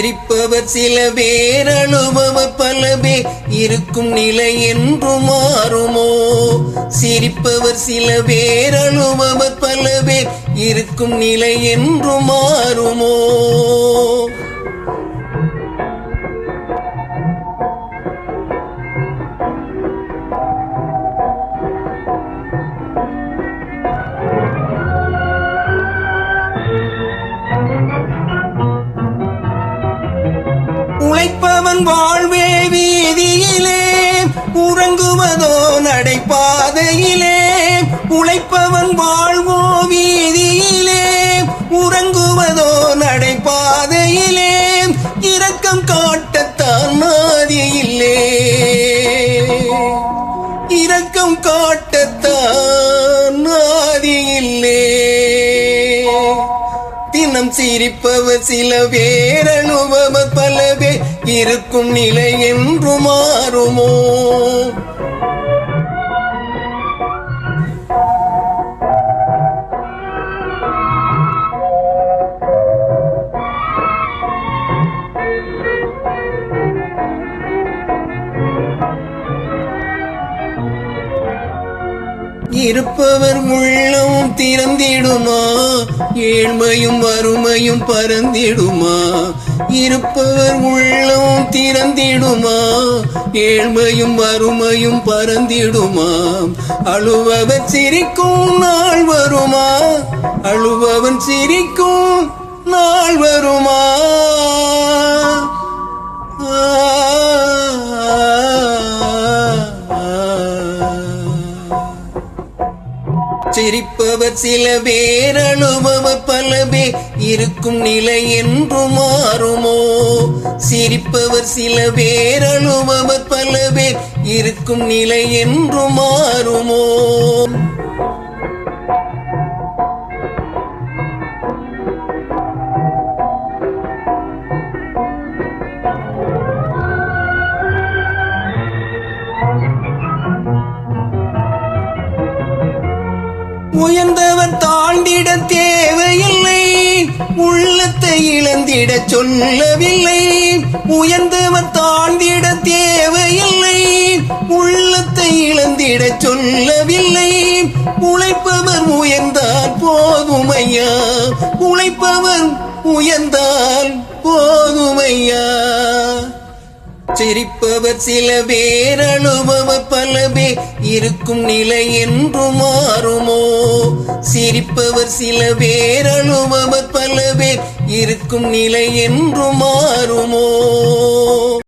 சிரிப்பவர் சில பேர் அழுபவர் பல பேர் இருக்கும் நிலை என்று மாறுமோ? சிரிப்பவர் சில பேர் அழுபவர் பல பேர் இருக்கும் நிலை என்று மாறுமோ? உழைப்பவன் வாழ்வே வீதியிலே, உறங்குவதோ நடைபாதையிலே. உழைப்பவன் வாழ்வோ வீதியிலே, உறங்குவதோ நடைபாதையிலே. இரக்கம் காட்டத்தான் நாதியில்லே, இரக்கம் காட்டத்தான் நாதியில்லே. தினம் சிரிப்பவர் சில பேர் அழுபவர் பல பேர் இருக்கும் நிலை என்று மாறுமோ? இருப்பவர் உள்ளம் திறந்திடுமா? ஏழ்மையும் வறுமையும் பறந்திடுமா? இருப்பவர் உள்ளம் திறந்திடுமா? ஏழ்மையும் வறுமையும் பறந்திடுமா? அழுபவர் சிரிக்கும் நாள் வருமா? அழுபவன் சிரிக்கும் நாள் வருமா? சிரிப்பவர் சில பேர் அழுபவர் பல பேர் இருக்கும் நிலை என்று மாறுமோ? சிரிப்பவர் சில பேர் அழுபவர் பல பேர் இருக்கும் நிலை என்று மாறுமோ? உயர்ந்தவர் தாழ்ந்திட தேவையில்லை, உள்ளத்தை இழந்திட சொல்லவில்லை. உயர்ந்தவர் தாழ்ந்திட தேவையில்லை, உள்ளத்தை இழந்திட சொல்லவில்லை. உழைப்பவர் உயர்ந்தால் போதுமையா, உழைப்பவர் உயர்ந்தால் போதுமையா. சிரிப்பவர் சில பேர் அழுபவர் பல பேர் இருக்கும் நிலை என்று மாறுமோ? சிரிப்பவர் சில பேர் அழுபவர் பல பேர் இருக்கும் நிலை என்று மாறுமோ?